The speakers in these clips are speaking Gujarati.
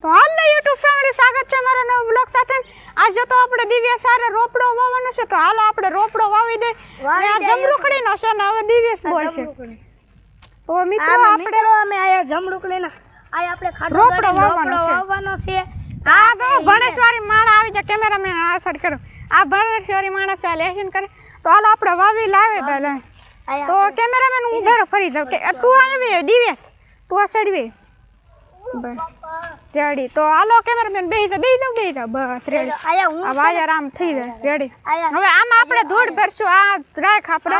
તો હાલ યુટ્યુબ ફેમિલી સ્વાગત છે મારા નવા બ્લોગ સાથે। આજે તો આપણે દિવ્ય સારે રોપડો વાવવાનો છે, તો હાલો આપણે રોપડો વાવી દે અને આ જમરૂખડીનો છે ને હવે દિવ્યસ બોલશે। તો મિત્રો આપણે અમે આયા જમરૂખડીના આયા આપણે ખાડો રોપડો વાવવાનો છે। આ જો ભણેશ્વરી માણા આવી જાય, કેમેરામેન આ સાઈડ કરો। આ ભણેશ્વરી માણસ આ લેશન કરે, તો હાલો આપણે વાવી લાવે પહેલા। તો કેમેરામેન હું ઘરે ફરી જાવ કે તું આવી દિવ્યસ, તું આ સાઈડ વે રેડી। તો હાલો કેમેરામેન બેહી જાવ બસ રેડી। આ વાયર આમ થઈ જાય રેડી। હવે આમાં આપણે ધૂળ ભરશું, આ રાખ આપણે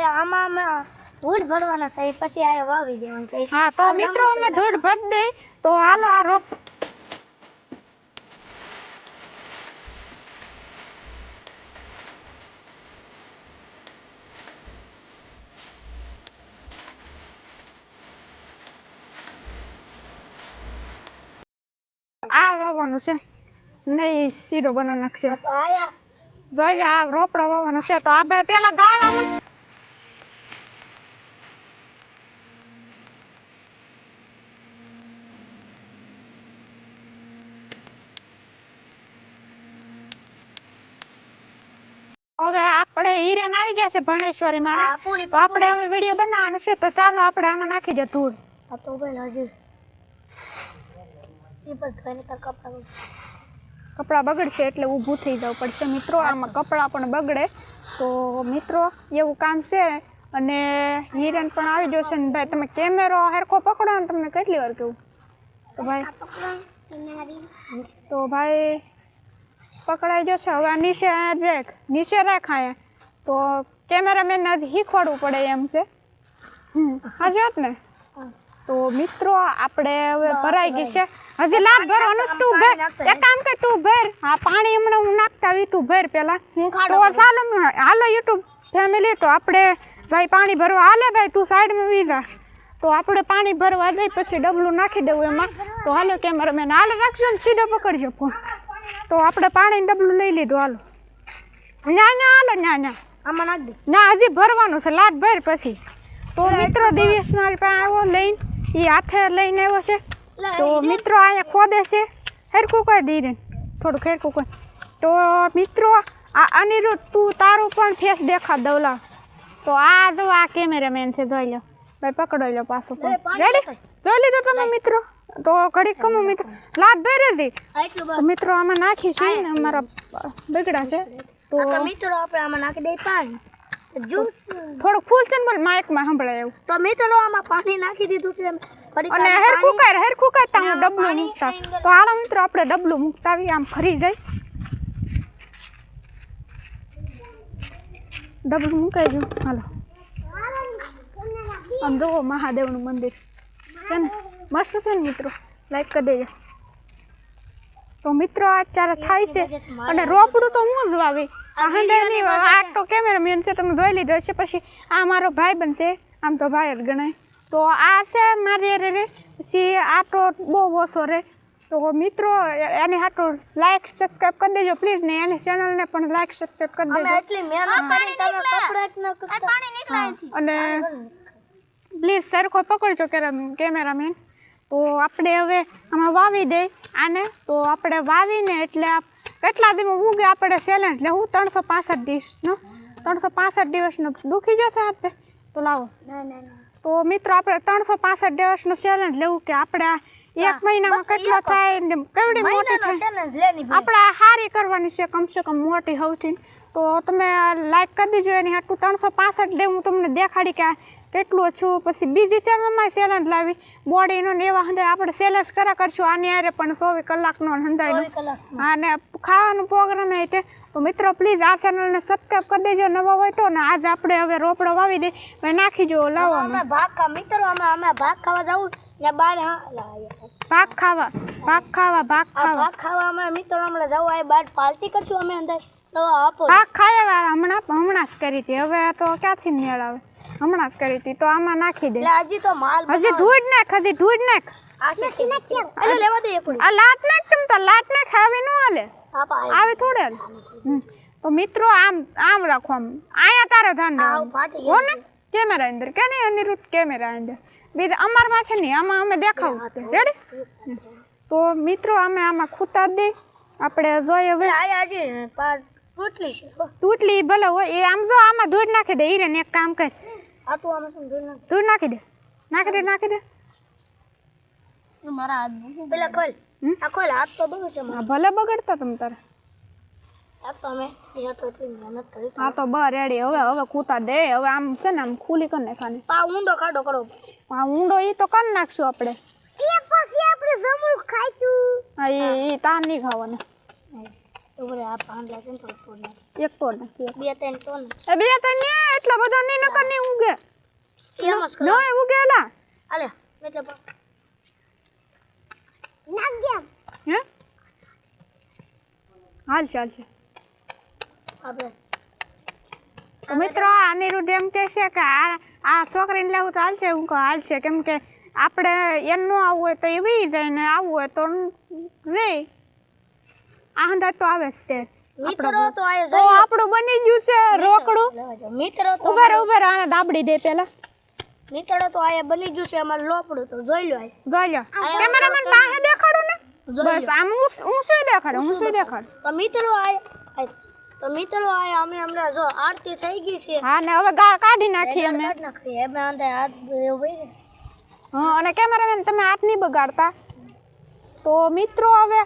આમાં ધૂળ ભરવાના છે, પછી આયા વાવી દેવાનું છે। હા તો મિત્રો અમે ધૂળ ભર દે, તો હાલો આ રોપ આ વાવવાનું છે નહીં, સીધો બનાવી નાખશે। જોઈએ આ રોપડો વાવવાનો છે, તો આ બે પેલા ગાળામાં હવે આપણે હિરેન આવી ગયા છે ભણેશ્વરી માં, તો આપણે હવે વિડીયો બનાવવાનો છે, તો ચાલો આપણે આમાં નાખી દે ધૂળ। આ તો બેન હજી કપડા બગડશે એટલે ઊભું થઈ જવું પડશે મિત્રો। આમાં કપડા પણ બગડે, તો મિત્રો એવું કામ છે। અને હિરેન પણ આવી જશે ને ભાઈ, તમે કેમેરો હરખો પકડો ને તમને કેટલી વાર કહું, તો ભાઈ પકડાઈ જશે। હવે નીચે રાખ આયા, તો કેમેરામેન હજી શીખવાડવું પડે એમ છે। હાજી વાત ને। તો મિત્રો આપણે હવે ભરાઈ ગઈ છે, હજી લાટ ભરવાનું છે। તું ભર, એક કામ કર તું ભર, હા પાણી હમણાં હું નાખતા આવી, તું ભર પેલા। તો ચાલો હાલો યુટ્યુબ ફેમિલી, તો આપણે ભાઈ પાણી ભરવા હાલે ભાઈ, તું સાઈડમાં વી જા, તો આપણે પાણી ભરવા દઈ પછી ડબલું નાખી દેવું એમાં। તો હાલો કેમેરામેન હાલ રાખજો ને સીધો પકડજો ફોન। તો આપણે પાણી ડબલું લઈ લીધું, હાલો હાલો આમાં નાખ દે ના, હજી ભરવાનું છે, લાટ ભર પછી। તો મિત્રો દિવ્યેશ મારી પાસે આવ્યો લઈને, એ હાથે લઈને આવ્યો છે। તો મિત્રો અહીંયા ખોદે છે, હેરકું કોઈ દઈ થોડુંક હેરકું કોઈ। તો મિત્રો આ અનિરુદ્ધ તું તારું પણ ફેસ દેખાડ દઉલા। તો આ જો આ કેમેરામેન છે, જોઈ લો ભાઈ, પકડો લો પાછું રેડી, જોઈ લીધું તમે મિત્રો। તો ઘડીક કમું મિત્રો લાટ ભરે છે, તો મિત્રો આમાં નાખી છે ને અમારા બગડા છે। તો મિત્રો આપણે આમાં નાખી દઈએ પાણી, જ્યુસ થોડુંક ફૂલ છે ને માઇકમાં સંભળાય એવું। તો મિત્રો આમાં પાણી નાખી દીધું છે અને હેરખું કર હું ડબલું મૂકતા। તો હાલો મિત્રો આપણે ડબલું મૂકતા આવી, આમ ફરી જાય ડબલું મુકાઈ ગયું। હાલો આમ જોવો મહાદેવનું મંદિર છે ને, મસ્ત છે ને મિત્રો, લાઈક કરી દેજો। તો મિત્રો અત્યારે થાય છે, અને રોપડું તો હું જ વાવી, આ તો કેમેરામેન છે તમે જોઈ લીધો છે। પછી આ મારો ભાઈ બનશે, આમ તો ભાઈ જ ગણાય। તો આ છે મારી રે, પછી આ તો બહુ ઓછો રે। તો મિત્રો એને હાટું લાઈક સબસ્ક્રાઈબ કરી દેજો પ્લીઝ, ને એની ચેનલને પણ લાઈક સબસ્ક્રાઈબ કરી દેજો। અને પ્લીઝ સરખો પકડજો કેમેરામેન। તો આપણે હવે આમાં વાવી દઈ આને, તો આપણે વાવીને એટલે કેટલા દિવસ ઉગે આપણે ચેલેન્જ લેવું, 365 દિવસનો, 365 દિવસનો દુખી જશે આપણે, તો લાવો। તો મિત્રો આપણે 365 દિવસનો ચેલેન્જ લેવું કે આપણે એક મહિનામાં કેટલો થાય ને કેવડી મોટી થાય, આપણે હારી કરવાની છે કમસે કમ મોટી સૌથી। તો તમે લાઈક કરી દેજો એની હાટું 365 ડે હું તમને દેખાડી કે કેટલું છું। પછી બીજી ચેનલમાં ચેલેન્જ લાવી બોડીનો ને એવા હંધાય આપણે ચેલેન્જ કરશું, આની આરે પણ 24 કલાકનો હંધાયનો, અને ખાવાનું પ્રોગ્રામ એ તે। તો મિત્રો પ્લીઝ આ ચેનલને સબસ્ક્રાઈબ કરી દેજો નવા હોય તો, ને આજે આપણે હવે રોપડો વાવી દઈ નાખી જો લાવો ભાગ ખાવા જવું ને બાર, ભાગ ખાવા અમે મિત્રો હમણાં જવું આ બાર પાર્ટી કરશું અમે અંદર, તો આપો ભાગ ખાયા હમણાં જ કરી હતી, હવે તો ક્યાંથી મેળ આવે, હમણાં જ કરી હતી। તો આમાં નાખી દે, હજી તો માલ હજી ધૂળ નાખ લેવા દે આ લાટ નાખ, તમે તો લાટ નાખ આવી ન હાલે, આવી થોડે। તો મિત્રો આમ રાખો, આમ આયા તારે ધ્યાન દેવાનું હો ને, કેમેરા અંદર કે નહીં અનિરુદ્ધ, કેમેરા અંદર બીજા અમારમાં છે નહીં, આમાં અમે દેખાવું રેડી. તો મિત્રો અમે આમાં ખૂતા જ દઈ આપણે જોઈએ હવે આજે તૂટલી છે તૂટલી ભલે હોય એ આમ જો આમાં ધૂળ નાખી દે. હીરે એક કામ કર આ તો આમાં સમજો ધૂળ નાખી દે નાખી દે મારા હાથ પેલા ખોલ આ ખોલ હાથ તો બગડ છે હા ભલે બગડતા તમ તારે આ તો અમે એટલી મહેનત કરી હા તો બર રેડી હવે ખૂતા દે હવે આમ છે ને આમ ખુલી કરી નાખવાની પા ઊંડો ખાડો કરો આ ઊંડો ઈ તો કરી નાખશું આપણે પછી આપણે જમરૂખ ખાઈશું હા એ તાર નહીં ખાવાના ઓરે આ પાંદડા છે ને તો તોડ નાખ એક તોડ નાખી બે ત્રણ તો ને એ બે ત્રણ ને એટલા બધા નહીં નકર નહીં ઉગે કેમ જ ન ઉગેલા આલે એટલે નાખ ગયા હે હાલ છે આપણે તો મિત્રો આ અનિરુદ્ધ એમ કહે છે કે આ છોકરીને લેવું તો હાલશે હું કહું હાલશે કેમ કે આપણે એમ ન આવવું હોય તો એ વી જાય ને આવવું હોય તો રે આ હંડા તો આવે જ છે મિત્રો તો આ તો આપણું બની ગયું છે રોકડું મિત્રો તો ઉભા આને દાબડી દે પેલા મિત્રો તો આ બની ગયું છે અમાર લોપડું તો જોઈ લો જોઈ લો કેમેરામેન પાસે દેખાડો ને બસ આમ હું શું દેખાડ તો મિત્રો આ અમે હમણાં જો આરતી થઈ ગઈ છે હા ને હવે કાઢી નાખી અમે નાખી એમાં અંદર હાથ હોય ને હા અને કેમેરામેન તમે હાથ નહીં બગાડતા તો મિત્રો હવે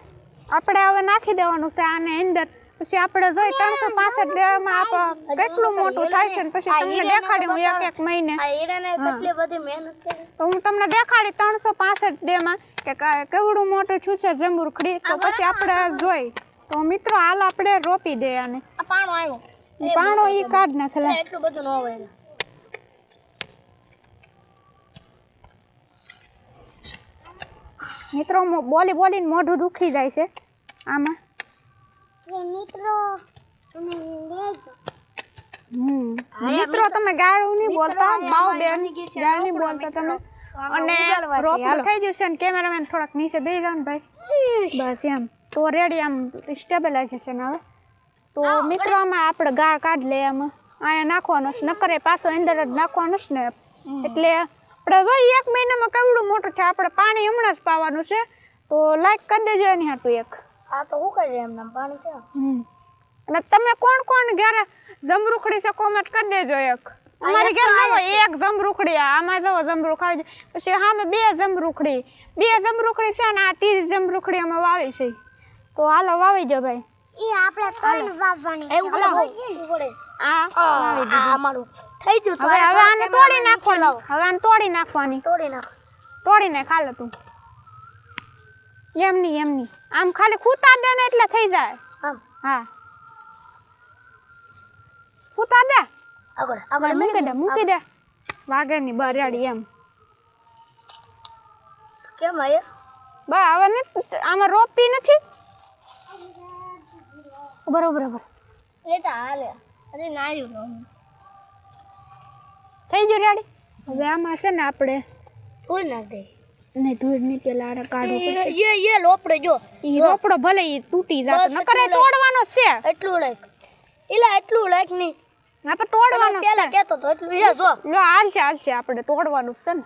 આપણે હવે નાખી દેવાનું છે આને અંદર પછી આપણે જોઈ 365 દેવામાં આપ કેટલું મોટું થાય છે ને પછી તમને દેખાડી હું એક મહિને આ હીરાને કેટલી બધી મહેનત કરી તો હું તમને દેખાડી 365 દેમાં કે કેવડું મોટું છું છે જમરૂખડી તો પછી આપણે જોઈ તો મિત્રો હાલ આપણે રોપી દે આને આ પાણો આવ્યો પાણો ઈ કાઢ નાખેલા એટલું બધું ન હોય મિત્રો બોલીને મોઢું દુખી જાય છે આમાં મિત્રો તમે લેજો મિત્રો તમે ગાળું નહીં બોલતા બાવ બેન ગાળ નહીં બોલતા તમે અને રોપડું થઈ ગયું છે ને કેમેરામેન થોડાક નીચે બેસી જાવ ને ભાઈ બસ એમ તો રેડી આમ સ્ટેબલાઇઝેશન આવે તો મિત્રો આમાં આપણે ગાળ કાઢ લે આમાં અહીંયા નાખવાનો છે નકરે પાછો અંદર જ નાખવાનો છે ને એટલે આપણે જોઈએ 1 મહિનામાં કેવડું મોટું છે આપણે પાણી હમણાં જ પાવાનું છે તો લાઈક કરી દેજો એની હાટું એક આ તો હું કહે છે એમના પાણી છે અને તમે કોણ ઘરે જમરૂખડી છે કોમેન્ટ કરી દેજો એક અમારી ઘરે નવો એક જમરૂખડી આમાં જવો જમરૂખ આવી પછી સામે 2 જમરૂખડી છે ને આ 3 જમરૂખડી અમે વાવી છે તો હાલો વાવી દો ભાઈ ઈ આપણે કોણ વાવવાની એવું પડે આ મારું થઈ ગયું તો હવે આને તોડી નાખવાનું હવે આને તોડી નાખવાની તોડી નાખ હાલો તું એમ નહીં આમ ખાલી ખૂતા દે ને એટલે થઈ જાય હા ખૂતા દે આગળ મૂકી દે વાગે ની બરાડી એમ કેમ આયા બા હવે ને આમાં રોપી નથી બરોબર એટા હાલે અરે નાયું થઈ ગયું રેડી હવે આમાં છે ને આપણે ધૂળ નાખ દે નહીં ધૂળ નહીં પેલા આને કાઢો પછી એ લોપડે જો ઈ રોપડો ભલે ઈ તૂટી જાતો નકર તોડવાનો છે એટલું લાઈક નહીં આપણે તોડવાનો છે પેલા કેતો તો એટલું છે જો લો હાલશે આપણે તોડવાનું છે ને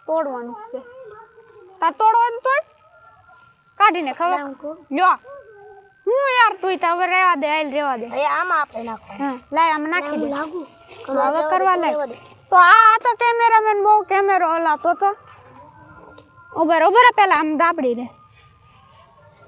તોડવાનું છે તા તોડવાનું તોડ કાઢીને ખબર લ્યો હું યાર તું તો હવે રહેવા દે રહેવા દે એ આમાં આપણે નાખો હા લાય આમ નાખી દે લાગુ હવે કરવા લાય તો આ તો કેમેરામેન બહુ કેમેરો હલાતો તો ઉભર પેલા આમ દાબડી દે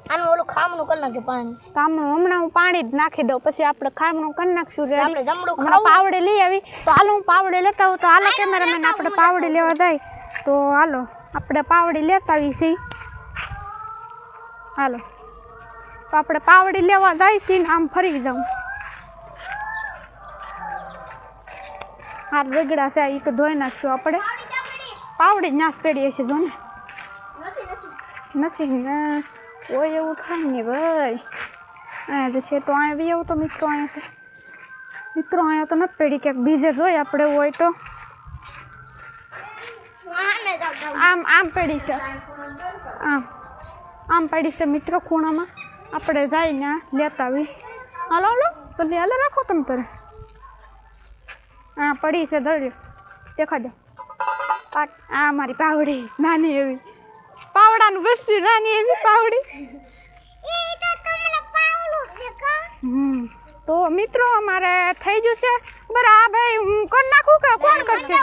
આનું ઓલું ખામણું કરી નાખજો પાણી કામનું હમણાં હું પાણી જ નાખી દઉં પછી આપણે ખામણું કરી નાખશું રેડી આપણે જમડું હમણાં પાવડે લઈ આવી તો હાલો હું પાવડે લેતા આવું તો હાલો કેમેરામેન આપણે પાવડે લેવા જાય તો હાલો આપણે પાવડી લેતા આવી છીએ હાલો તો આપણે પાવડી લેવા જાય છીએ ને આમ ફરી જાઉં હાથ વેગડા છે એ તો ધોઈ નાખશું આપણે પાવડી જ નાશ પડી હશે જો ને નથી ને કોઈ એવું થાય ને ભાઈ અહીંયા જે છે તો અહીંયા બી એવું તો મિત્રો અહીંયા છે મિત્રો અહીંયા તો નથી પડી ક્યાંક બીજે જોઈએ આપણે હોય તો આમ પડી છે આમ પડી છે મિત્રો ખૂણામાં આપણે જઈને લેતા આવી હાલો તો હાલો રાખો તમે તારે હા પડી છે ધર્યો દેખાડો આ મારી પાવડી નાની એવી પાવડાનું બસ્યું નાની એવી પાવડી તો મિત્રો અમારે થઈ ગયું છે બરાબર આ ભાઈ હું કરી નાખું કે કોણ કરશે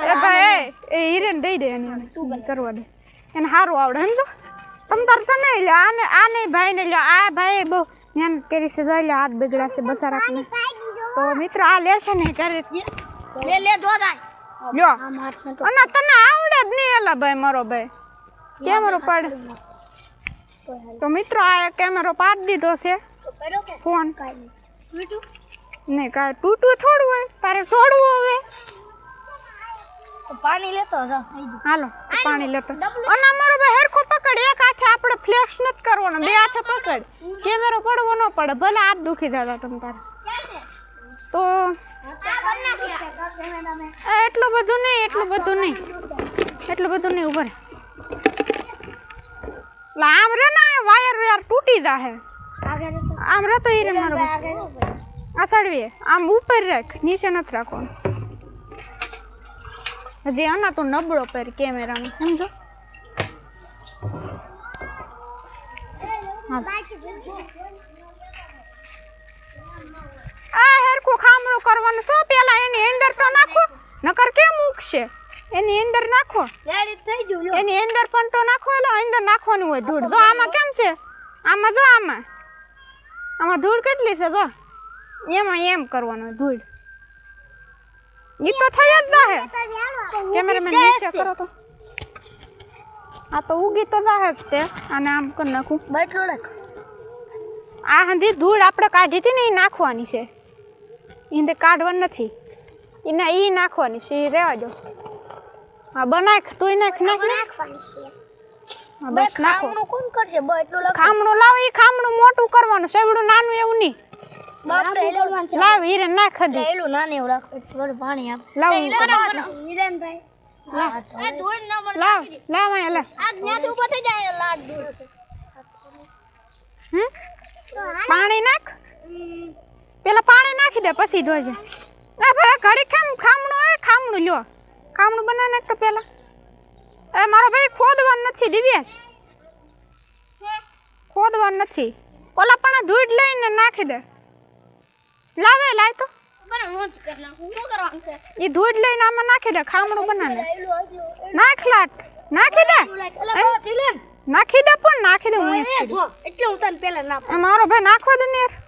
એ ભાઈ એ હિરેન દઈ દે એને તું કરવા દે એને સારું આવડે એમ તો તમ તાર તો નહીં લે આ નહીં ભાઈ ને લ્યો આ ભાઈ બહુ મહેનત કરી છે જોઈ લે હાથ બગડાશે બસા રાખને તો મિત્રો આ લેશે ને કરે લે દો દાય લ્યો અને તને આવડે જ નહીં એલા ભાઈ મારો ભાઈ કેમેરો પાડ તો મિત્રો આ કેમેરો પાડી દીધો છે ફોન નહીં કાંઈ તૂટું થોડું હોય તારે છોડવું હવે પાણી લેતો હાલો પાણી લેતો અને અમારો ભાઈ હેરખો પકડ એક હાથે આપણે ફ્લેક્સ નથી કરવાનો બે હાથે પકડ કેમેરો પડવો ન પડે ભલે હાથ દુખી જતા તમ તારે તો એટલું બધું નહીં ઉભર આમ રે ને વાયર યાર તૂટી જાહે આમ રે તો ઈ રે મારો આ સડવીએ આમ ઉપર રાખ નીચે નથી રાખવાનું હજી આના તો નબળો પેર કેમેરામાં સમજો આ હેરખું ખામણું કરવાનું તો પેલા એની અંદર તો નાખો નકર કેમ મૂકશે એની અંદર નાખો એની અંદર પણ તો નાખો એટલે અંદર નાખવાનું હોય ધૂળ જો આમાં કેમ છે આમાં જો આમાં ધૂળ કેટલી છે જો એમાં એમ કરવાનું ધૂળ ઈ તો થઈ જ જાહે કેમેરામેન નીચે કરો તો આ તો ઉગી તો જાહે જ તે આને આમ કરી નાખું બેઠો રાખ આ હંધી ધૂળ આપણે કાઢી હતી ને એ નાખવાની છે એને કાઢવાની નથી એને ઈ નાખવાની છે એ રહેવા દો હા બનાખ તું નાખ રાખવાની છે હા બસ નાખો કોણ કરશે બેઠો રાખ ખામણું લાવ ઈ ખામણું મોટું કરવાનું સેવડું નાનું એવું નહીં બાપરે હેલવાન છે લાવ હીરે નાખ દે એલું નાની એવું રાખ થોડું પાણી આપ લાવ હિરેનભાઈ આ ધોઈ ના મળે લાવ અહીંયા લા આ ન્યાથી ઊભો થઈ જાય લાડ દૂર છે પાણી નાખ પેલા પાણી નાખી દે પછી ધોજે આ ભાઈ ઘડી ખામણું લ્યો ખામણું બનાવી નાખ તો પેલા એ મારો ભાઈ ખોદવાનું નથી દિવ્યાજ ખોદવાનું નથી ઓલા પણ ધૂળ લઈને નાખી દે લાય તો બરાબર હું કરી નાખું શું કરવાનું છે એ ધૂળ લઈને આમાં નાખી દે ખામણું બનાવે નાખ લાટ નાખી દે નાખી દે પણ નાખી દે હું જો એટલે હું તને પહેલા નાખ મારો ભાઈ નાખવા દે ને યાર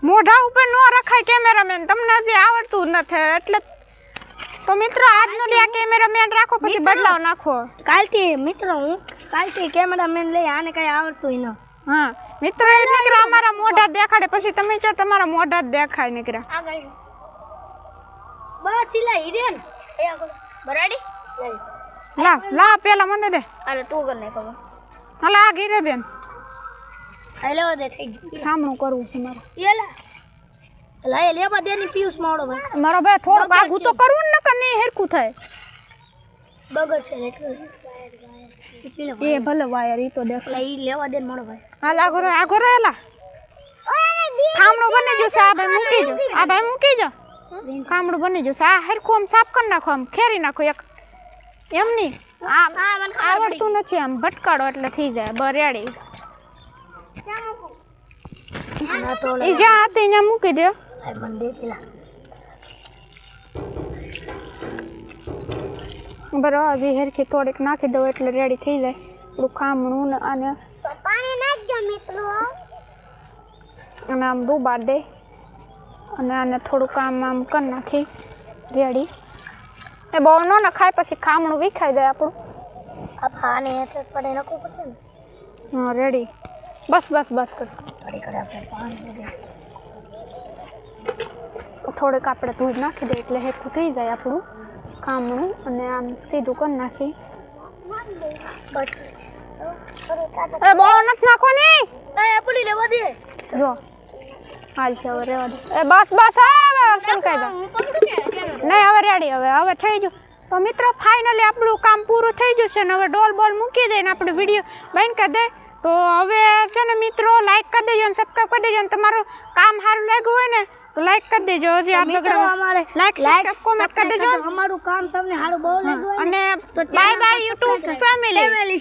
મોઢા ઉપર નો રખાય કેમેરામેન તમને હજી આવડતું નથી એટલે તો મિત્રો આજનો લે આ કેમેરામેન રાખો પછી બદલાવ નાખો કાલથી મિત્રો હું કાલથી કેમેરામેન લઈ આને કઈ આવડતું ન હા મિત્રો એ નીકળા અમારા મોઢા દેખાડે પછી તમે જો તમારા મોઢા જ દેખાય નીકળા આગળ બસ સિલા હિરેન એ આગળ બરાડી લા પેલા મને દે અરે તું કર ને ખબર હાલ આ ઘીરે બેન હેલો દે થઈ ગયું સામનું કરવું છે મારે એલા લા લેવા દે ની પિયુષ મારો ભાઈ મારો ભાઈ થોડુંક આઘું તો કરવું ને કે નહીં હેરખું થાય બગર છે એટલે એ ભલે વાયર ઈ તો દેખ લા ઈ લેવા દે મારો ભાઈ હાલ આગો રહેલા ખામણું બની જશે આ ભાઈ મૂકી જો ખામણું બની જશે આ હેરખું આમ સાફ કરી નાખો આમ ખેરી નાખો એક એમ નહીં આમ આવડતું નથી આમ ભટકાડો એટલે થઈ જાય બરેડી એ જ્યાં હતી ત્યાં મૂકી દે બરાબર હેરખી થોડીક નાખી દઉં એટલે રેડી થઈ જાય થોડું ખામણું ને અને પાણી નાખજો મિત્રો અને આમ ડૂબા દે અને આને થોડુંક આમ કરી નાખી રેડી એ બહુ ન નખાય પછી ખામણું વિખાઈ જાય આપણું આ પાણી એટલે પડે નાખવું પડશે ને હા રેડી બસ થોડીક આપણે દૂધ નાખી દે એટલે હેરખું થઈ જાય આપણું ખામણું અને આમ સીધું કરી નાખી એ બહુ નથી નાખો ની એ પડી લેવા દે જો હાલ છે હવે રેવા દે એ બસ હવે સંકાઈ દે નહીં હવે રેડી હવે થઈ ગયું તો મિત્રો ફાઇનલી આપણું કામ પૂરું થઈ ગયું છે ને હવે ડોલ બોલ મૂકી દઈને આપણે વિડીયો બંધ કરી દે તો હવે છે ને મિત્રો લાઈક કરી દેજો અને સબસ્ક્રાઇબ કરી દેજો અને તમારું કામ સારું લાગ્યું હોય ને તો લાઈક કરી દેજો હજી આ મિત્રો અમારે લાઈક સબસ્ક્રાઇબ કોમેન્ટ કરી દેજો અમારું કામ તમને સારું બહુ લાગ્યું અને બાય બાય યુટ્યુબ ફેમિલી